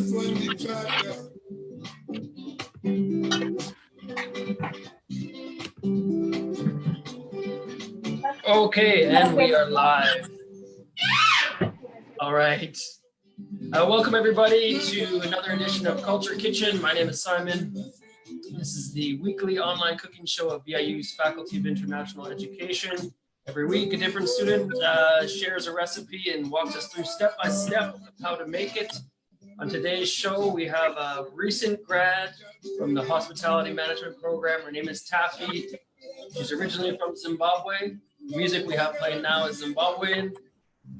Okay, and we are live. All right. Welcome everybody to another edition of Culture Kitchen. My name is Simon. This is the weekly online cooking show of VIU's Faculty of International Education. Every week, a different student shares a recipe and walks us through step by step of how to make it. On today's show, we have a recent grad from the Hospitality Management Program. Her name is Taffii. She's originally from Zimbabwe. The music we have playing now is Zimbabwean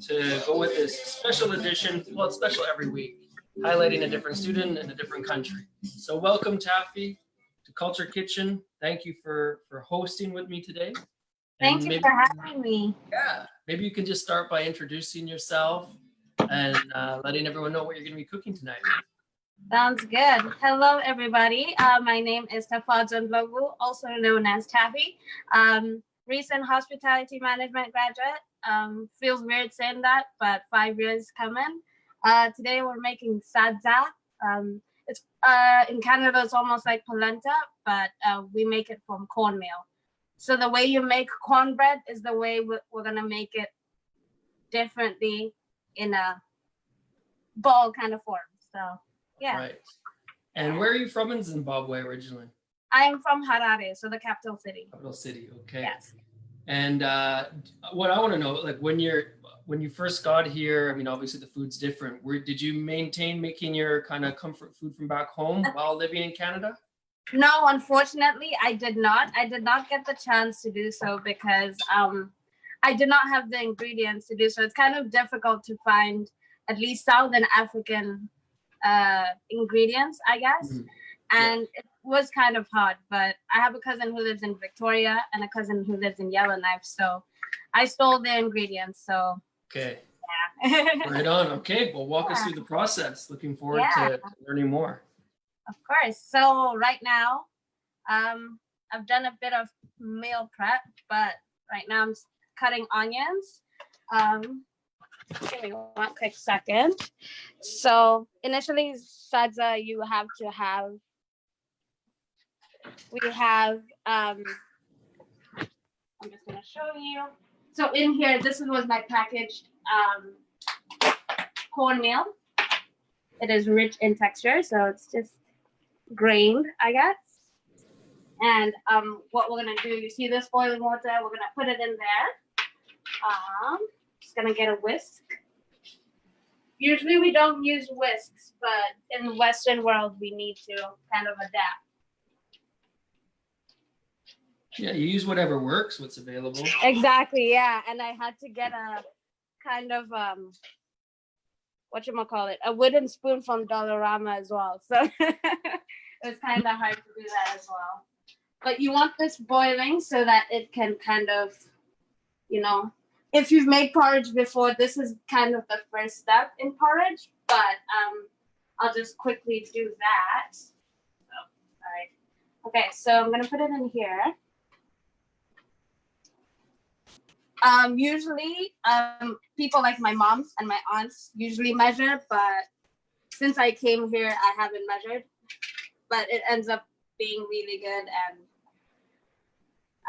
to go with this special edition. Well, it's special every week, highlighting a different student in a different country. So welcome, Taffii, to Culture Kitchen. Thank you for hosting with me today. Thank you for having me. Yeah, maybe you can just start by introducing yourself and letting everyone know what you're going to be cooking tonight. Sounds good. Hello, everybody. My name is Taffii, also known as Taffii. Recent hospitality management graduate. Feels weird saying that, but 5 years coming. Today we're making Sabza. It's in Canada, it's almost like polenta, but we make it from cornmeal. So the way you make cornbread is the way we're gonna make it differently in a ball kind of form. So yeah. Right. And where are you from in Zimbabwe originally? I am from Harare, so the capital city. Capital city, okay. Yes. And what I want to know, like when you first got here, I mean, obviously the food's different. Did you maintain making your kind of comfort food from back home while living in Canada? No, unfortunately, I did not. I did not get the chance to do so because I did not have the ingredients to do so. It's kind of difficult to find at least Southern African ingredients, I guess. Mm-hmm. And it was kind of hard, but I have a cousin who lives in Victoria and a cousin who lives in Yellowknife, so I stole their ingredients. So okay, yeah. Right on. Okay, well, walk us through the process. Looking forward to learning more. Of course. So right now, I've done a bit of meal prep, but right now I'm cutting onions. Give me one quick second. So initially, Sabza, you have to have. We have, I'm just gonna show you. So in here, this was my packaged cornmeal. It is rich in texture, so it's just grained, I guess. And what we're gonna do, you see this boiling water, we're gonna put it in there. Just gonna get a whisk. Usually we don't use whisks, but in the Western world, we need to kind of adapt. Yeah, you use whatever works, what's available. Exactly, yeah. And I had to get a kind of, whatchamacallit, a wooden spoon from Dollarama as well. So it was kind of hard to do that as well. But you want this boiling so that it can kind of, you know, if you've made porridge before, this is kind of the first step in porridge, but I'll just quickly do that. Oh, sorry. Okay, so I'm gonna put it in here. Usually, people like my mom and my aunts usually measure, but since I came here, I haven't measured, but it ends up being really good, and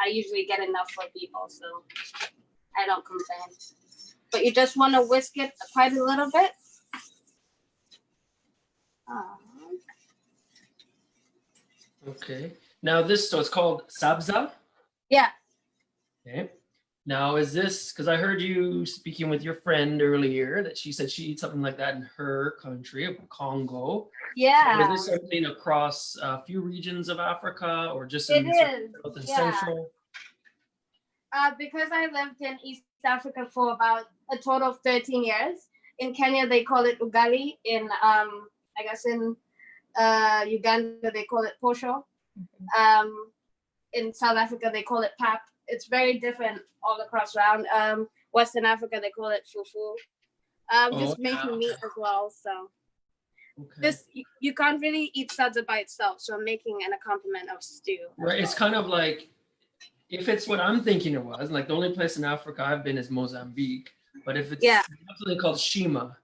I usually get enough for people, so I don't complain. But you just want to whisk it quite a little bit. Okay. Now so it's called Sabza? Yeah. Okay. Now, is this, because I heard you speaking with your friend earlier that she said she eats something like that in her country of Congo. Yeah. So is this something across a few regions of Africa or just in South and Central? Because I lived in East Africa for about a total of 13 years. In Kenya, they call it ugali. In, I guess in Uganda, they call it posho. In South Africa, they call it pap. It's very different all across around. Western Africa, they call it fufu. Just making meat as well. So this, you can't really eat Sabza by itself. So I'm making an accompaniment of stew. Right. It's kind of like, if it's what I'm thinking it was, like the only place in Africa I've been is Mozambique. But if it's something called shima,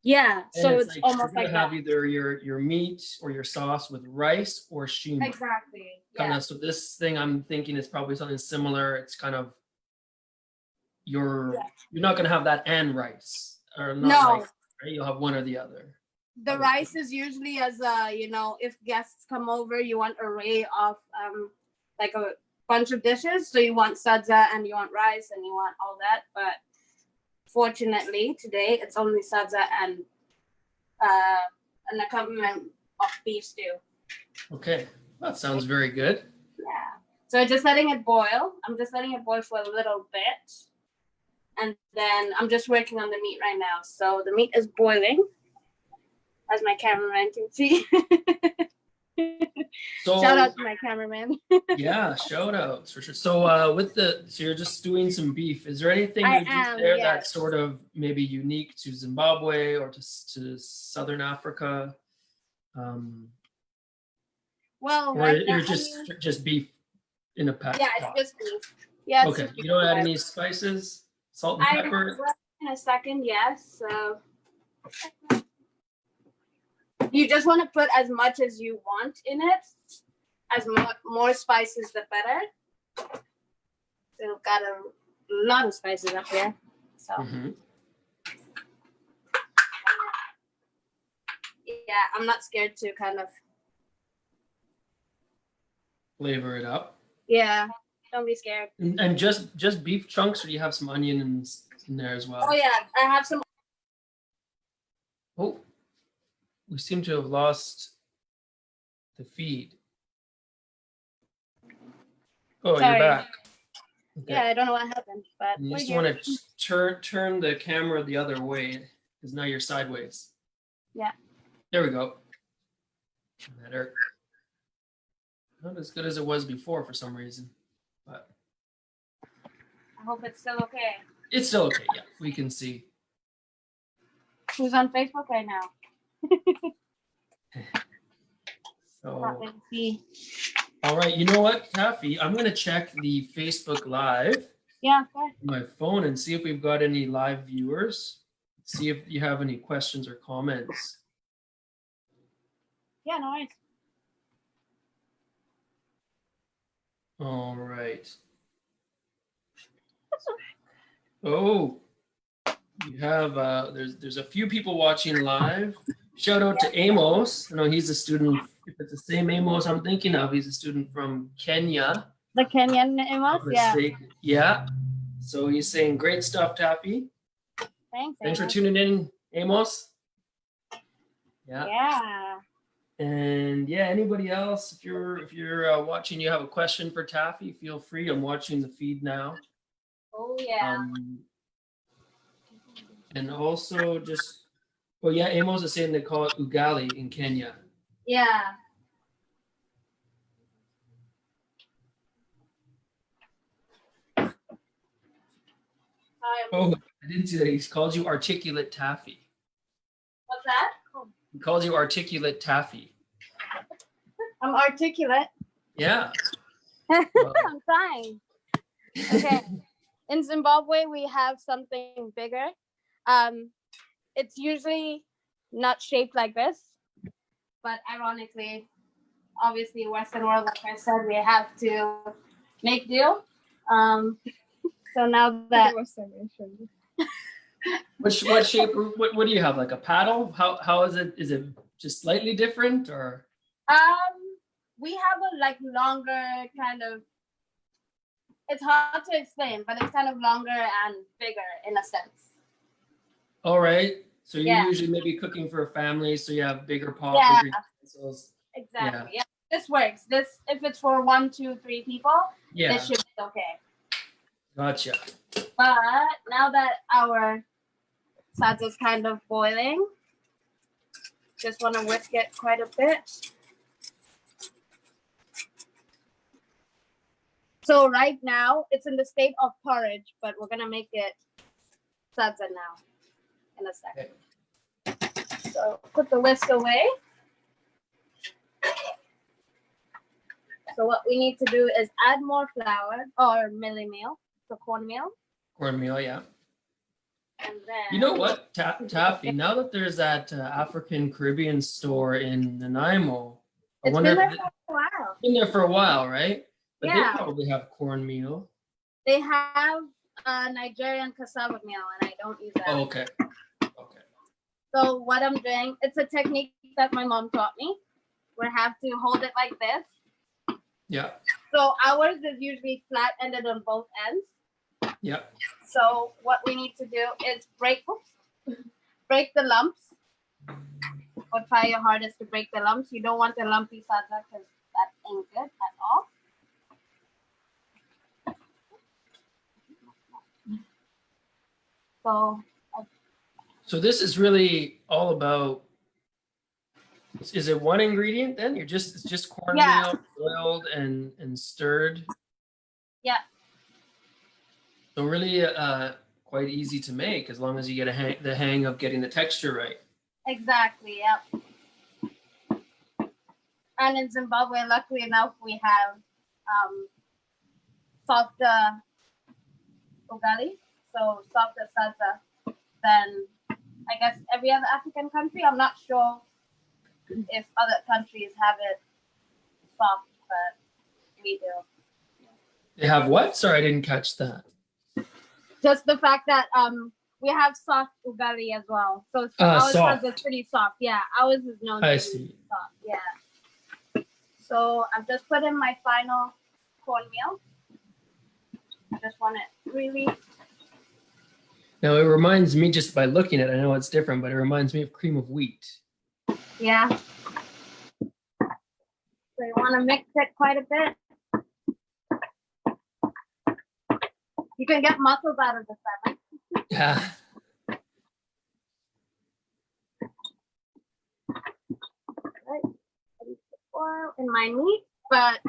Yeah, And so it's it's like you're almost gonna like have that. either your meat or your sauce with rice or shima. Exactly. Kind Yeah. of, so this thing I'm thinking is probably something similar. It's kind of you're Yeah. you're not gonna have that and rice, or not like, No, right? You'll have one or the other. I the would rice think. is usually as a, if guests come over, you want array of like a bunch of dishes. So you want sadza and you want rice and you want all that. But fortunately today it's only sadza and an accompaniment of beef stew. Okay, that sounds very good. Yeah. So just letting it boil. I'm just letting it boil for a little bit. And then I'm just working on the meat right now. So the meat is boiling, as my cameraman can see. So Shout out to my cameraman. yeah, shout outs for sure. So so you're just doing some beef. Is there anything I you do am, there yes. that's sort of maybe unique to Zimbabwe or to Southern Africa? Well, Or right now, you're just beef in a pot? yeah, it's just beef. Yeah, it's Okay, just beef. you don't add any spices, salt and I pepper? will in a second, yes. So you just want to put as much as you want in it. As more spices, the better. We've got a lot of spices up here. So Mhm. yeah, I'm not scared to kind of, Flavor it up. yeah, don't be scared. And just beef chunks, or do you have some onions in there as well? Oh yeah, I have some. Oh, we seem to have lost the feed. Oh, you're Sorry. back. Yeah, Okay. I don't know what happened, but And you we're just here. want to turn the camera the other way, because now you're sideways. Yeah. There we go. Better. Not as good as it was before for some reason, but I hope it's still okay. it's still okay. Yeah, we can see. Who's on Facebook right now? So, Let's see. all right. You know what, Taffy? I'm gonna check the Facebook Live Yeah, go ahead. on my phone and see if we've got any live viewers. See if you have any questions or comments. Yeah, no worries. All right. Oh, you have there's a few people watching live. Shout out to Amos. I know he's a student. If it's the same Amos I'm thinking of, he's a student from Kenya. The Kenyan If I'm Amos, not yeah. mistaken. Yeah. So he's saying great stuff, Taffy. Thanks for Amos. tuning in, Amos. Yeah. Yeah. And yeah, anybody else, if you're watching, you have a question for Taffy, feel free. I'm watching the feed now. Oh yeah. And also just, well, yeah, Amos is saying they call it ugali in Kenya. Yeah. Oh, I didn't see that. He called you articulate Taffy. What's that? He calls you articulate Taffy. I'm articulate. Yeah. I'm trying. Okay. In Zimbabwe, we have something bigger. It's usually not shaped like this, but ironically, obviously, Western world, like I said, we have to make do. So now that What shape? What do you have? Like a paddle? How is it? Is it just slightly different or? we have a like longer kind of. It's hard to explain, but it's kind of longer and bigger in a sense. All right. So you're Yeah. usually maybe cooking for a family, so you have bigger pot, Yeah. bigger utensils. Exactly. Yeah. This works. This if it's for 1, 2, 3 people, Yeah. this should be okay. Gotcha. But now that our salsa is kind of boiling, just want to whisk it quite a bit. So right now it's in the state of porridge, but we're gonna make it salsa now in a second. Okay. So put the whisk away. So what we need to do is add more flour or milli meal, so cornmeal. Cornmeal, yeah. And then You know what, Taffy? Now that there's that African Caribbean store in Nanaimo, I it's wonder been if there for a while. been there for a while, right? But they Yeah. probably have cornmeal. They have Nigerian cassava meal, and I don't use that. Oh, okay. Okay. So what I'm doing, it's a technique that my mom taught me. We have to hold it like this. Yeah. So ours is usually flat-ended on both ends. Yeah. So what we need to do is break the lumps. Or try your hardest to break the lumps. You don't want the lumpy salsa because that ain't good at all. So this is really all about. Is it one ingredient then? It's just cornmeal boiled and stirred. Yeah. So really quite easy to make as long as you get the hang of getting the texture right. Exactly. Yep. And in Zimbabwe, luckily enough, we have softer ugali, so softer salsa than I guess every other African country. I'm not sure if other countries have it soft, but we do. They have what? Sorry, I didn't catch that. Just the fact that we have soft ugali as well. So ours soft. is pretty soft. Yeah, ours is known to be soft. Yeah. So I've just put in my final cornmeal. I just want it really. Now it reminds me, just by looking at it, I know it's different, but it reminds me of cream of wheat. Yeah. So you want to mix it quite a bit. You can get mussels out of the salmon. Yeah. Right. Oil in my meat, but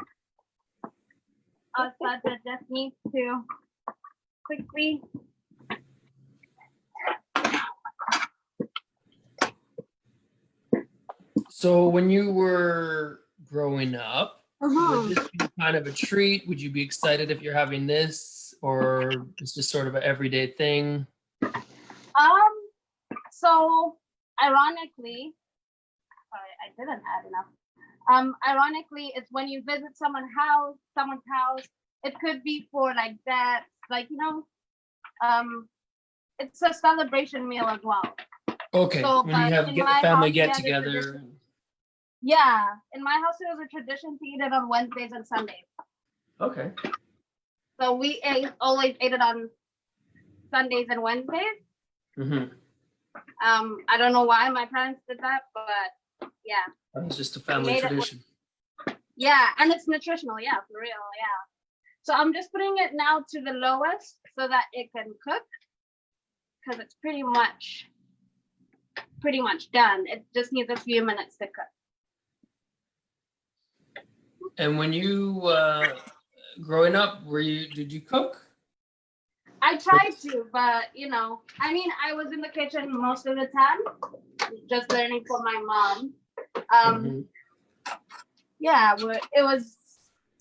our salsa just needs to quickly. So when you were growing up, would this be kind of a treat? Would you be excited if you're having this, or it's just sort of an everyday thing? So ironically, sorry, I didn't add enough. Ironically, it's when you visit someone's house, it could be for like that, like, it's a celebration meal as well. Okay, so, when you have family get together. Yeah, in my house, it was a tradition to eat it on Wednesdays and Sundays. Okay. So we always ate it on Sundays and Wednesdays. Mm-hmm. I don't know why my parents did that, but yeah. It's just a family tradition. Yeah, and it's nutritional, yeah, for real, yeah. So I'm just putting it now to the lowest so that it can cook, because it's pretty much done. It just needs a few minutes to cook. And when you growing up, did you cook? I tried to, but I was in the kitchen most of the time, just learning from my mom. Yeah,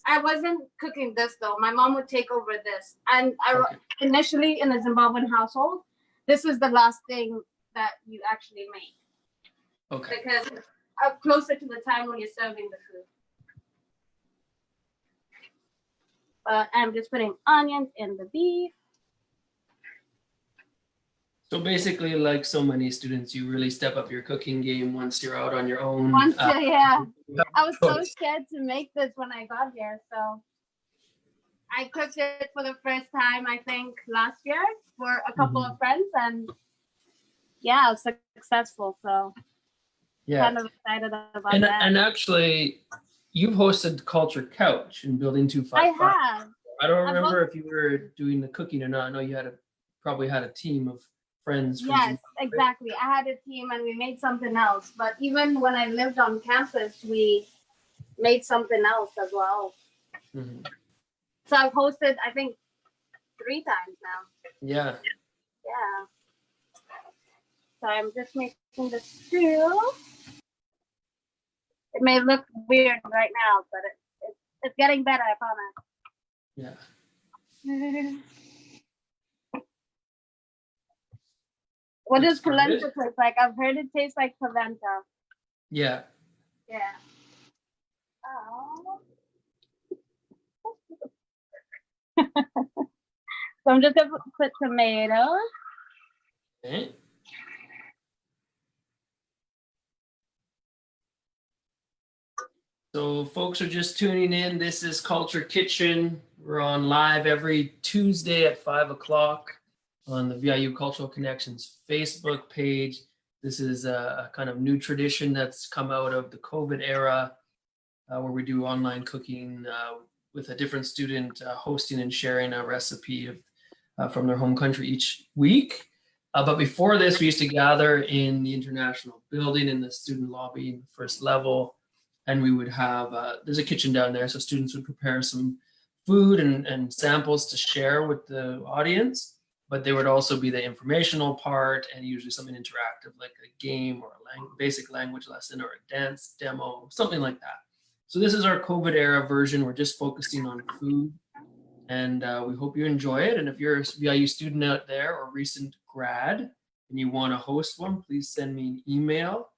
I wasn't cooking this though. My mom would take over this, and initially in a Zimbabwean household, this was the last thing that you actually made. Okay. Because closer to the time when you're serving the food. But I'm just putting onions in the beef. So basically, like so many students, you really step up your cooking game once you're out on your own. Yeah. I was so scared to make this when I got here. So I cooked it for the first time, I think, last year for a couple of friends. And yeah, it was successful. So kind of excited about that. And actually, you've hosted Culture Couch in Building 255. I have. I don't remember if you were doing the cooking or not. I know you probably had a team of friends. Yes, exactly. I had a team and we made something else. But even when I lived on campus, we made something else as well. Mm-hmm. So I've hosted, I think, 3 times now. Yeah. Yeah. So I'm just making the stew. It may look weird right now, but it's getting better, I promise. Yeah. What Like does started? polenta taste like? I've heard it tastes like polenta. Yeah. Yeah. Oh. So I'm just gonna put tomatoes. Okay. So folks are just tuning in. This is Culture Kitchen. We're on live every Tuesday at 5 o'clock on the VIU Cultural Connections Facebook page. This is a kind of new tradition that's come out of the COVID era, where we do online cooking with a different student hosting and sharing a recipe from their home country each week. But before this, we used to gather in the International Building in the student lobby, first level, and we would have, there's a kitchen down there, so students would prepare some food and samples to share with the audience, but there would also be the informational part and usually something interactive like a game or a basic language lesson or a dance demo, something like that. So this is our COVID era version. We're just focusing on food, and we hope you enjoy it. And if you're a VIU student out there or recent grad and you want to host one, please send me an email.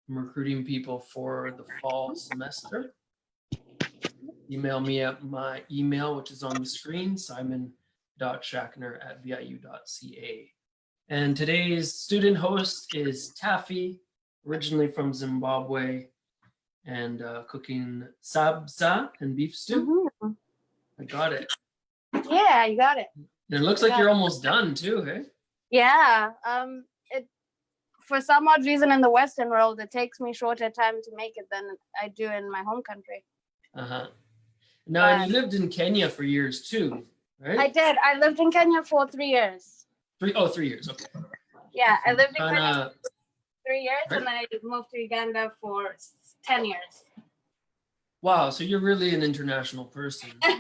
I'm recruiting people for the fall semester. Email me at my email, which is on the screen, simon.shackner@viu.ca. And today's student host is Taffii, originally from Zimbabwe, and cooking sabza and beef stew. Mm-hmm. I got it. Yeah, you got it. And it looks like you're almost done too, hey? Yeah. It for some odd reason in the Western world, it takes me shorter time to make it than I do in my home country. Uh-huh. Now, and you lived in Kenya for years too, right? I did. I lived in Kenya for 3 years. 3 years, okay. Yeah, I lived in Kenya Kinda, for 3 years, right. and then I moved to Uganda for 10 years. Wow, so you're really an international person. I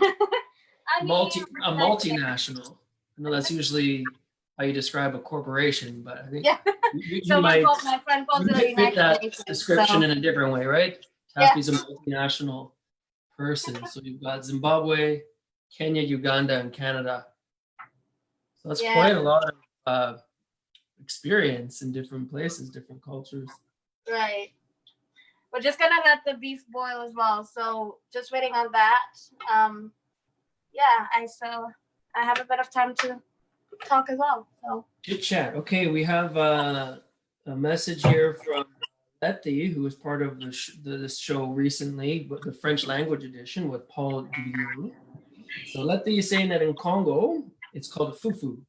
mean, A multinational. I know that's usually how you describe a corporation, but I think yeah. you might my friend calls it a fit United that Nations, description so. in a different way, right? Taffy's a multinational person. So you've got Zimbabwe, Kenya, Uganda, and Canada. So that's quite a lot of experience in different places, different cultures. Right. We're just gonna let the beef boil as well. So just waiting on that. Yeah, I have a bit of time to talk as well. So Chit chat. Okay, we have a message here from Letty, who was part of this show recently, but the French language edition with Paul Duvier. So Letty is saying that in Congo, it's called fufu.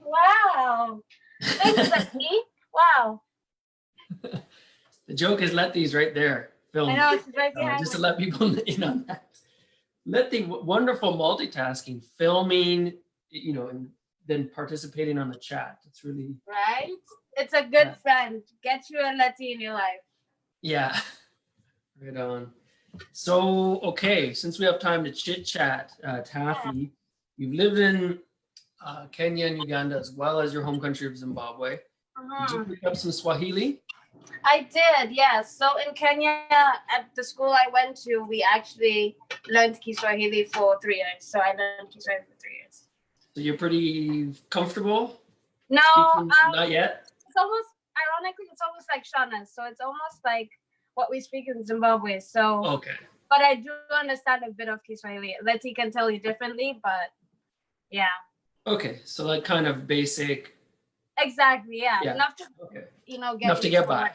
wow. Thanks, Letty. Wow. The joke is Letty's right there. Filmed. I know, she's right behind just me. to let people in on that. Letty, wonderful multitasking, filming, and then participating on the chat. It's really right. It's a good friend. Get you a Letty in your life. Yeah, right on. So, okay, since we have time to chit chat, Taffii, you've lived in Kenya and Uganda as well as your home country of Zimbabwe. Did you pick up some Swahili? I did, yes. So in Kenya, at the school I went to, we actually learned Kiswahili for 3 years. So I learned Kiswahili for 3 years. So you're pretty comfortable? No, not yet. It's almost, ironically, it's almost like Shauna's. So it's almost like what we speak in Zimbabwe. So okay. But I do understand a bit of Kiswahili. Letty can tell you differently, but yeah. Okay, so like kind of basic. Exactly, yeah. Enough to get enough to get by.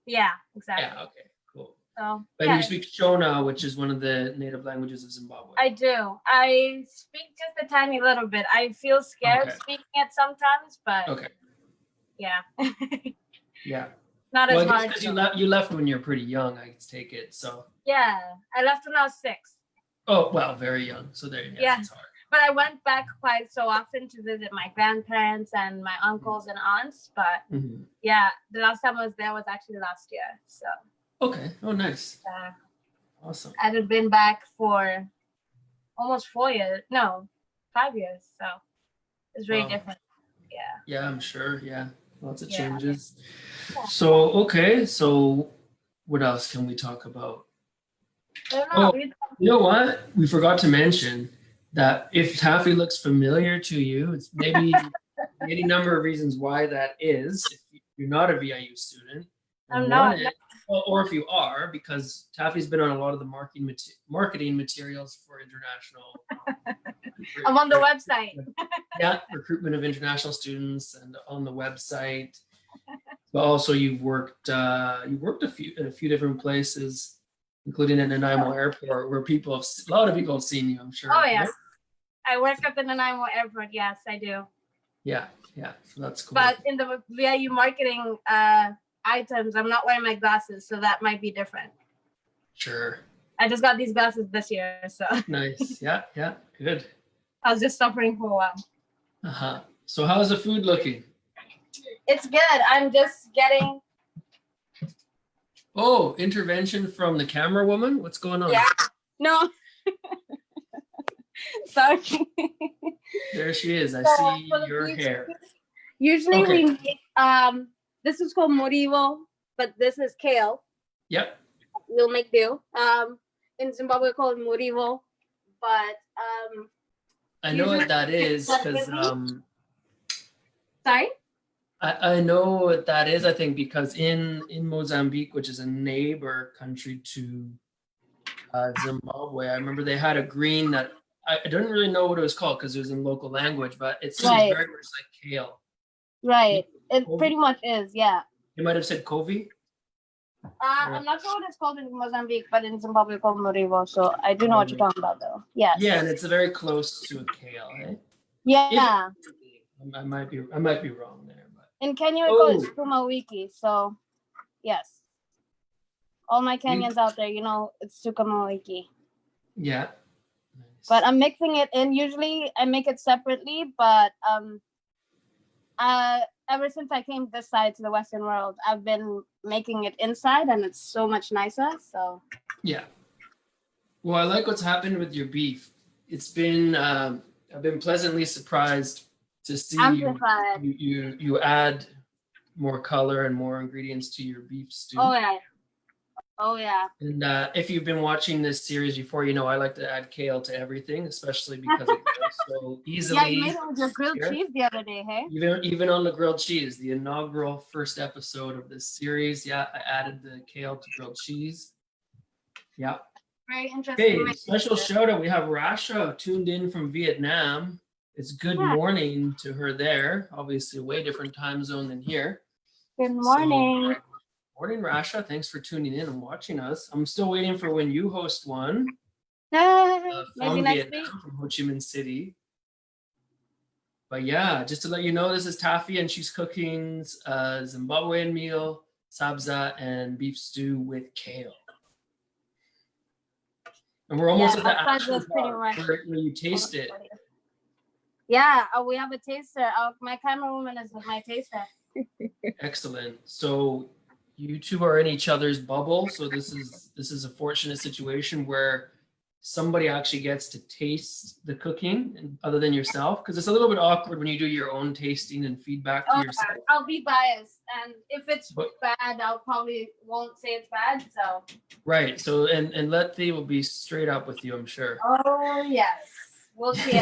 Yeah, exactly. Yeah, okay, cool. So but you speak Shona, which is one of the native languages of Zimbabwe. I do. I speak just a tiny little bit. I feel scared speaking it sometimes, but yeah. Yeah. Not as hard. Because you left when you're pretty young, I take it. So yeah, I left when I was 6. Oh well, very young. So there you go. Yeah. It's hard. But I went back quite so often to visit my grandparents and my uncles and aunts. But yeah, the last time I was there was actually last year. So okay. Oh, nice. Awesome. I had been back for almost 4 years. No, 5 years. So it's very different. Yeah. Yeah, I'm sure. Yeah, lots of changes. Yeah. So okay. So what else can we talk about? I don't know. You know what? We forgot to mention that if Taffii looks familiar to you, it's maybe any number of reasons why that is. If you're not a VIU student, I'm and not. or if you are, because Taffie's been on a lot of the marketing materials for international. I'm on the website. Yeah, recruitment of international students and on the website. But also you've worked in a few different places, including in Nanaimo Airport, where a lot of people have seen you, I'm sure. Oh yes, right? I work at the Nanaimo Airport. Yes, I do. Yeah, so that's cool. But in the VIU marketing items, I'm not wearing my glasses, so that might be different. Sure. I just got these glasses this year, so. Nice. Yeah, good. I was just suffering for a while. So how's the food looking? It's good. I'm just getting. Oh, intervention from the camera woman? What's going on? Yeah. No. Sorry. There she is. I So, see for the your future, hair. Usually Okay. we make, this is called morivo, but this is kale. Yep. We'll make do. In Zimbabwe called morivo, but I know what that is because sorry? I know what that is, I think, because in Mozambique, which is a neighbor country to Zimbabwe, I remember they had a green that I don't really know what it was called because it was in local language, but it seems Right. very much like kale. Right. It pretty much is, yeah. You might have said Kovi. I'm not sure what it's called in Mozambique, but in Zimbabwe it's called morivo, so I do know what you're talking about though. Yes. Yeah, and it's very close to a kale, eh? Yeah. I might be wrong there, but In Kenya we call it sukuma wiki, so yes. All my Kenyans out there, it's sukuma wiki. yeah. But I'm mixing it in. Usually I make it separately, but ever since I came this side to the Western world, I've been making it inside, and it's so much nicer. So Yeah. Well, I like what's happened with your beef. It's been I've been pleasantly surprised to see you add more color and more ingredients to your beef stew. Oh yeah. And if you've been watching this series before, I like to add kale to everything, especially because it goes so easily. Yeah, you made it with your grilled cheese the other day, hey? Even on the grilled cheese, the inaugural first episode of this series, I added the kale to grilled cheese. Yeah. Very interesting. Okay, special shout out. We have Rasha tuned in from Vietnam. It's good morning to her there. Obviously, a way different time zone than here. Good morning. Morning, Rasha. Thanks for tuning in and watching us. I'm still waiting for when you host one Maybe next week. from Ho Chi Minh City. But yeah, just to let you know, this is Taffii, and she's cooking Zimbabwean meal, sabza, and beef stew with kale. And we're almost at the actual part where you taste it. Yeah, we have a taster. My camera woman is my taster. Excellent. So you two are in each other's bubble. So this is a fortunate situation where somebody actually gets to taste the cooking other than yourself, because it's a little bit awkward when you do your own tasting and feedback to yourself. I'll be biased, and if it's bad, I'll probably won't say it's bad. So right. So and Letty will be straight up with you, I'm sure. Oh yes, we'll see.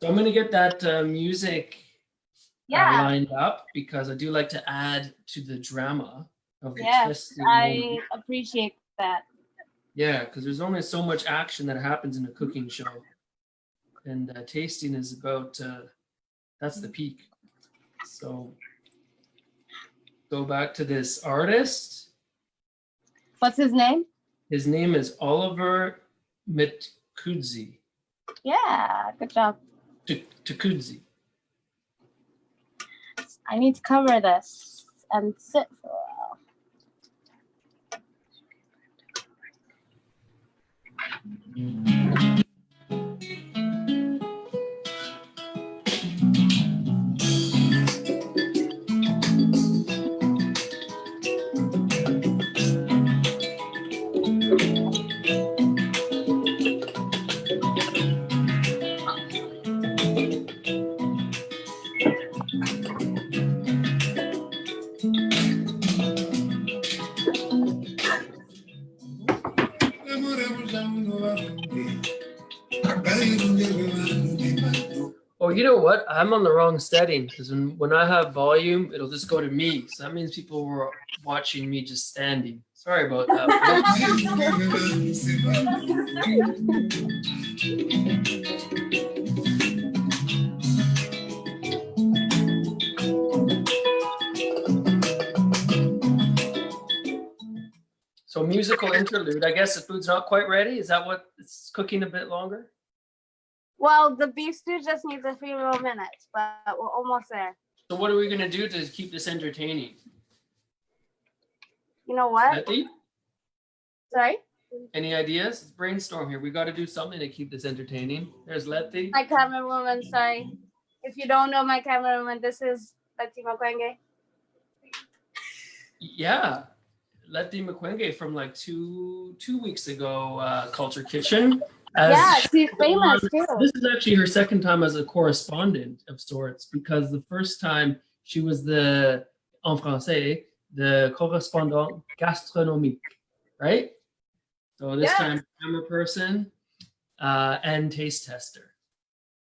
So I'm gonna get that music lined up, because I do like to add to the drama of the testing. I appreciate that. Yeah, because there's only so much action that happens in a cooking show, and tasting is about that's the peak. So go back to this artist. What's his name? His name is Oliver Mitkudzi. Yeah, good job. Tukudzi. I need to cover this and sit for a while. you know what? I'm on the wrong setting because when I have volume, it'll just go to me. So that means people were watching me just standing. Sorry about that. So musical interlude. I guess the food's not quite ready. Is that what it's cooking a bit longer? Well, the beef stew just needs a few more minutes, but we're almost there. So what are we gonna do to keep this entertaining? You know what? Letty, Sorry? any ideas? Let's brainstorm here. We got to do something to keep this entertaining. There's Letty. My camerawoman, sorry. If you don't know my camerawoman, this is Letty Makwenge. Yeah, Letty Makwenge from like two weeks ago, Culture Kitchen. Yeah, she's famous too. This is actually her second time as a correspondent of sorts, because the first time she was en français, the correspondant gastronomique, right? So this time, camera person and taste tester.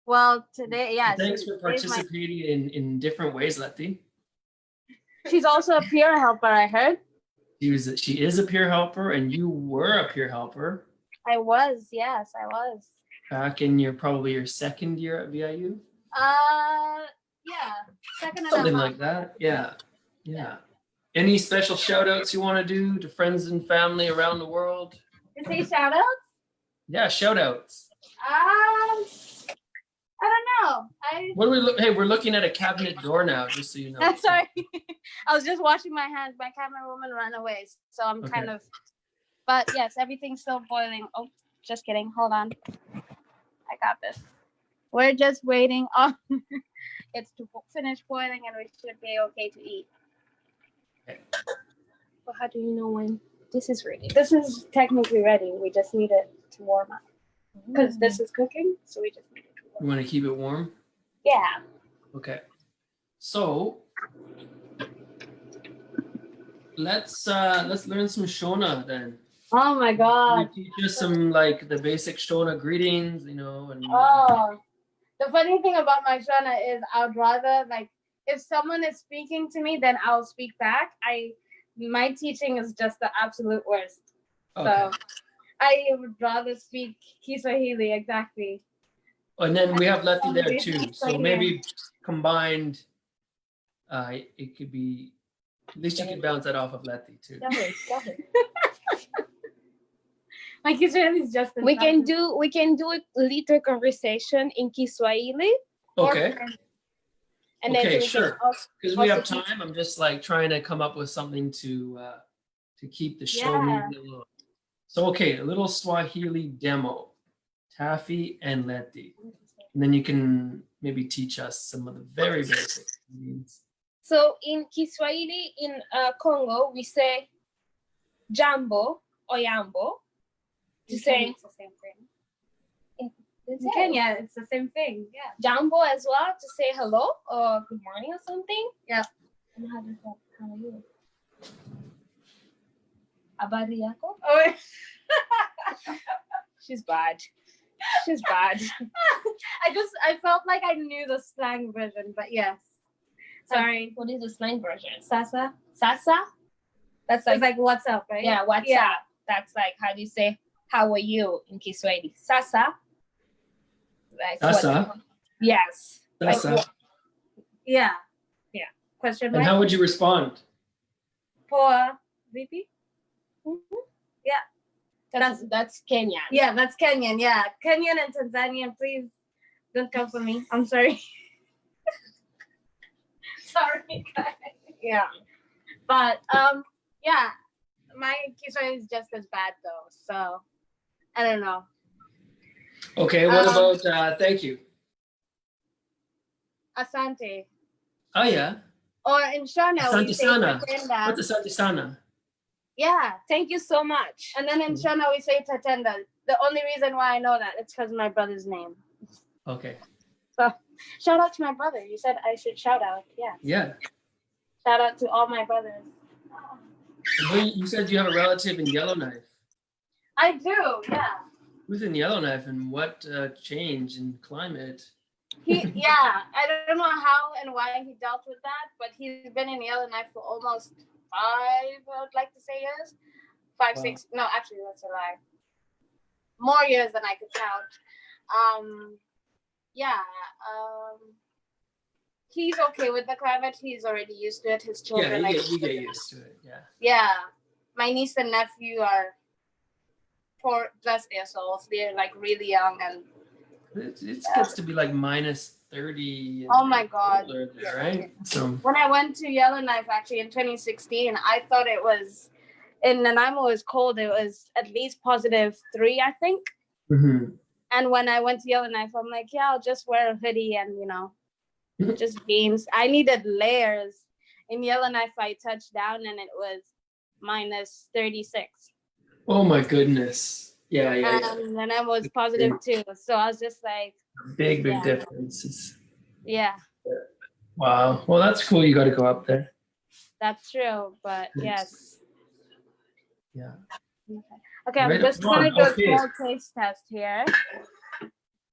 Well, today, yeah. Thanks for participating in different ways, Letty. She's also a peer helper, I heard. She is a peer helper, and you were a peer helper. I was, yes, I was. Back in probably your second year at VIU? Yeah, second and Something a half. like that, yeah. Any special shout outs you want to do to friends and family around the world? You say shout outs? Yeah, shout outs. I don't know. What do we hey, we're looking at a cabinet door now, just so you know. Sorry. I was just washing my hands. My camera woman ran away, so I'm kind of, but yes, everything's still boiling. Oh, just kidding. Hold on. I got this. We're just waiting on it's to finish boiling and we should be okay to eat. Okay. Well, how do you know when this is ready? This is technically ready. We just need it to warm up. Because this is cooking, so we just need it to warm up. You want to keep it warm? Yeah. Okay. So let's learn some Shona then. Oh my God. Can you teach us some like the basic Shona greetings, and Oh, the funny thing about my Shona is I'd rather like if someone is speaking to me, then I'll speak back. My teaching is just the absolute worst. Okay. So I would rather speak Kiswahili exactly. And then we have Letty there too. So maybe combined, it could be, at least you can bounce that off of Letty too. Go ahead. My Kiswahili is just we can do a little conversation in Kiswahili. Okay. And okay, then sure. Because we have time, I'm just like trying to come up with something to keep the show moving along. So okay, a little Swahili demo, Taffii and Letty, and then you can maybe teach us some of the very basic means. So in Kiswahili in Congo we say jambo or yambo. To say it's the same thing. In Kenya, it's the same thing. Yeah. Jambo as well to say hello or good morning or something. Yeah. And how are you? Habari yako? Oh. She's bad. She's bad. I felt like I knew the slang version, but yes. Sorry. What is the slang version? Sasa. Sasa? That's It's like what's up, right? Yeah, what's up? That's like how do you say how are you in Kiswahili? Sasa. Like Sasa. Yes. Sasa. Like, yeah. Question And mark? how would you respond? Poa VP? Mm-hmm. Yeah. That's Kenyan. Yeah, that's Kenyan. Yeah. Kenyan and Tanzanian, please don't come for me. I'm sorry. Sorry, guys. Yeah. But yeah, my Kiswahili is just as bad though. So I don't know. Okay, what about thank you? Asante. Oh yeah. Or in Shona, Asante we say sana. tatenda. What's Asante sana? Yeah. Thank you so much. And then in Shona, we say tatenda. The only reason why I know that it's because of my brother's name. Okay. So shout out to my brother. You said I should shout out. Yeah. Yeah. Shout out to all my brothers. You said you have a relative in Yellowknife. I do, yeah. Who's in Yellowknife, and what change in climate I don't know how and why he dealt with that, but he's been in Yellowknife for almost 5, I would like to say years. 5, Wow. 6, no, actually that's a lie. More years than I could count. He's okay with the climate. He's already used to it. His children. Yeah, you get used to it. Yeah. Yeah. My niece and nephew are 4 plus their souls. They're like really young and It gets to be like -30. oh my God. There, right? So when I went to Yellowknife actually in 2016, I thought it was in Nanaimo it was cold. It was at least +3, I think. mhm. And when I went to Yellowknife, I'm like, yeah, I'll just wear a hoodie and just jeans. I needed layers. In Yellowknife, I touched down and it was -36. Oh my goodness. Yeah. And then I was +2. So I was just like, Big yeah. differences. Yeah, Wow. Well, that's cool. You got to go up there. that's true. But yes. Yeah. Okay, I'm Right just on. going to do a Okay. small taste test here.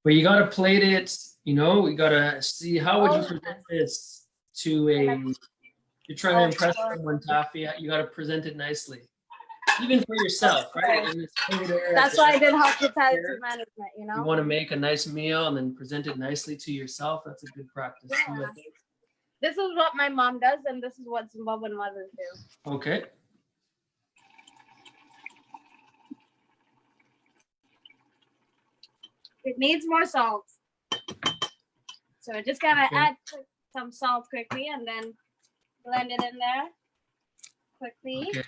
But you got to plate it. We got to see how would you present this to you're trying to impress someone, Taffii. You got to present it nicely. Even for yourself, right? And it's over there That's at why I the- did hospitality management, You want to make a nice meal and then present it nicely to yourself. That's a good practice too, I think. This is what my mom does, and this is what Zimbabwean mothers do. Okay. It needs more salt. So we're just gonna add some salt quickly and then blend it in there quickly. Okay.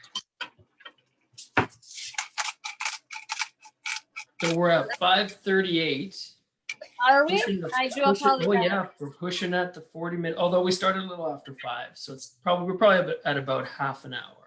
So we're at 5:38. Are we? I do apologize. Oh yeah, we're pushing at the 40-minute. Although we started a little after 5, so we're probably at about half an hour.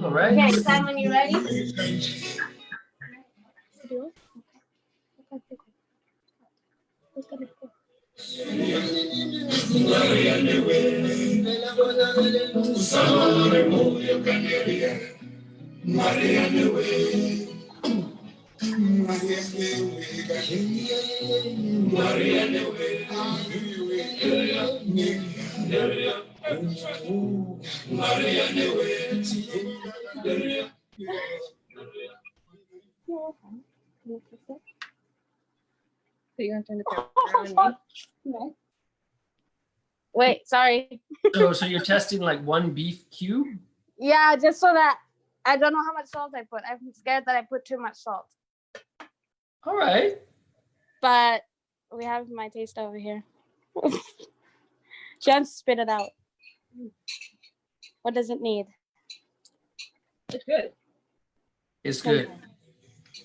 All right. Okay, Simon, you ready? So you're gonna turn the camera around me? Wait, sorry. So you're testing like 1 beef cube? Yeah, just so that I don't know how much salt I put. I'm scared that I put too much salt. All right. But we have my taste over here. Just spit it out. What does it need? It's good. It's good.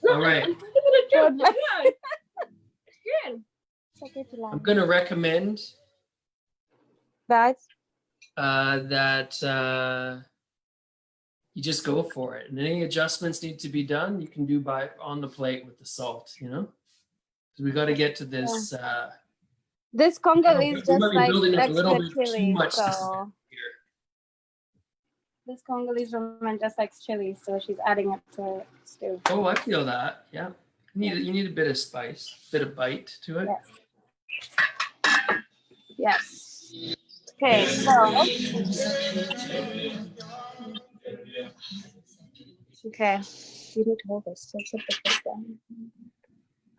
All right. I'm thinking it's good. Good. Yeah, it's good. It's okay to laugh. I'm gonna recommend That that you just go for it. And any adjustments need to be done, you can do on the plate with the salt, Because we got to get to this. this Congolese we just might be like building up a little extra bit too chili, much to so here. this Congolese woman just likes chili, so she's adding it to her stew. Oh, I feel that. Yeah. You need a bit of spice, bit of bite to it. Yes. Okay, so okay. You need to hold this. So put the plate down.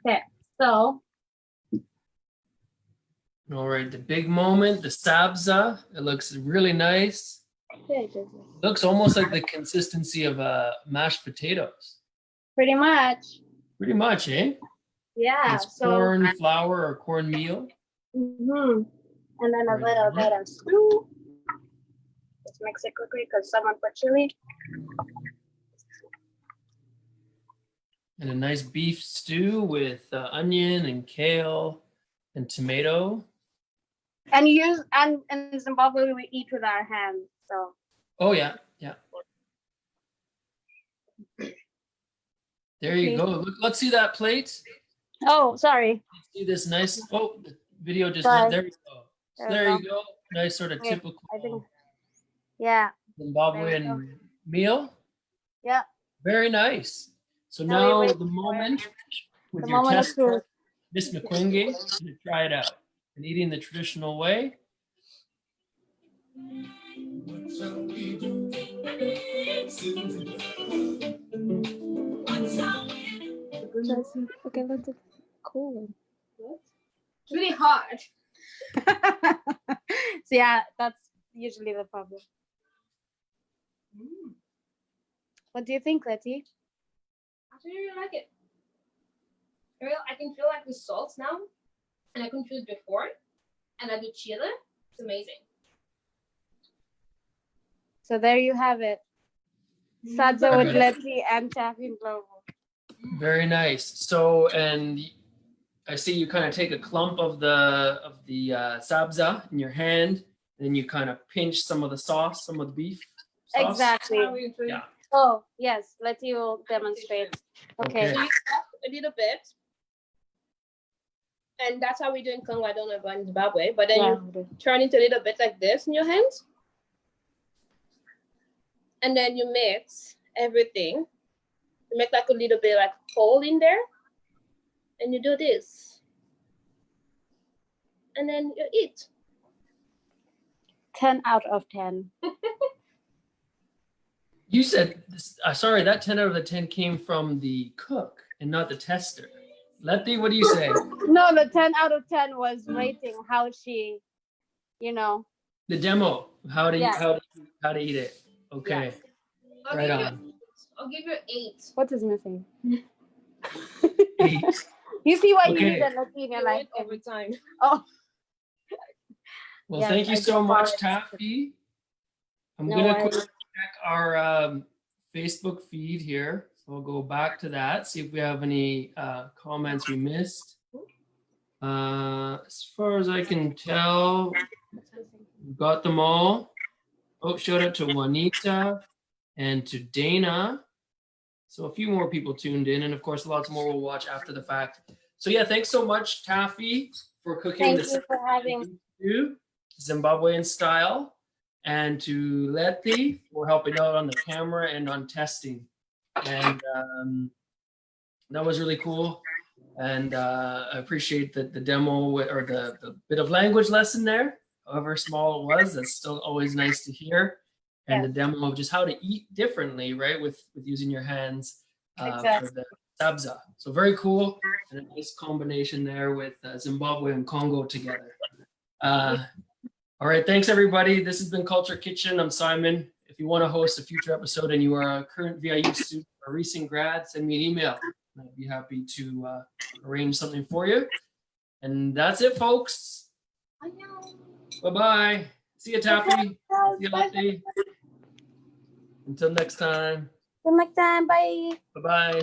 Okay, so All right, the big moment, the Sabza. It looks really nice. Looks almost like the consistency of mashed potatoes. pretty much. Pretty much, eh? Yeah. It's So corn flour or cornmeal. and then a little bit of stew. Let's mix it quickly because someone put chili. And a nice beef stew with onion and kale and tomato. And in Zimbabwe we eat with our hands. So Oh yeah, yeah. There you go. Look, let's see that plate. oh, sorry. See this nice. Oh, the video just Sorry. went. There you go. So There we there go. you go. Nice sort of Okay, typical I think yeah. Zimbabwean meal. Yeah. Very nice. So Now we now wait the moment with The your moment of test truth. Miss McQuingy to try it out and eating the traditional way. Okay, let's cool. It's really hard. So yeah, that's usually the problem. What do you think, Letty? I actually really like it. I can feel like the salt now, and I couldn't feel it before. And I do chili. It's amazing. So there you have it. Sabza with Letty and Taffii and Globo. Very nice. So, and I see you kind of take a clump of the sabza in your hand, and then you kind of pinch some of the sauce, some of the beef sauce. Exactly. Yeah. Oh yes, Letty will demonstrate. Okay. So you cut a little bit, and that's how we do in Congo. I don't know about in Zimbabwe, but then you turn it a little bit like this in your hands, and then you mix everything. You make like a little bit like hole in there, and you do this, and then you eat. 10 out of 10. You said, sorry, that 10 out of the 10 came from the cook and not the tester. Letty, what do you say? No, the 10 out of 10 was rating how she, you know. The demo, how to Yeah. how to eat it. Okay, right on. I'll give you 8. What is missing? 8. You see why you Okay. need a Letty in your life Over time. Oh. Well, Yes, thank you I so do much, apologize. Taffii. I'm No gonna worries. quickly check our Facebook feed here. So I'll go back to that, see if we have any comments we missed. As far as I can tell, we've got them all. Oh, shout out to Juanita and to Dana. So a few more people tuned in, and of course, lots more will watch after the fact. So yeah, thanks so much, Taffii, for cooking Thank this you for having Zimbabwean style, and to Letty for helping out on the camera and on testing. And that was really cool. And I appreciate the demo or the bit of language lesson there, however small it was. That's still always nice to hear. And the demo of just how to eat differently, right, with using your hands for the sabza. So very cool, and a nice combination there with Zimbabwe and Congo together. All right, thanks everybody. This has been Culture Kitchen. I'm Simon. If you want to host a future episode and you are a current VIU student or recent grad, send me an email. I'd be happy to arrange something for you. And that's it, folks. Bye-bye. See you, Taffii. See you, Letty. Until next time. Till next time. Bye. Bye-bye.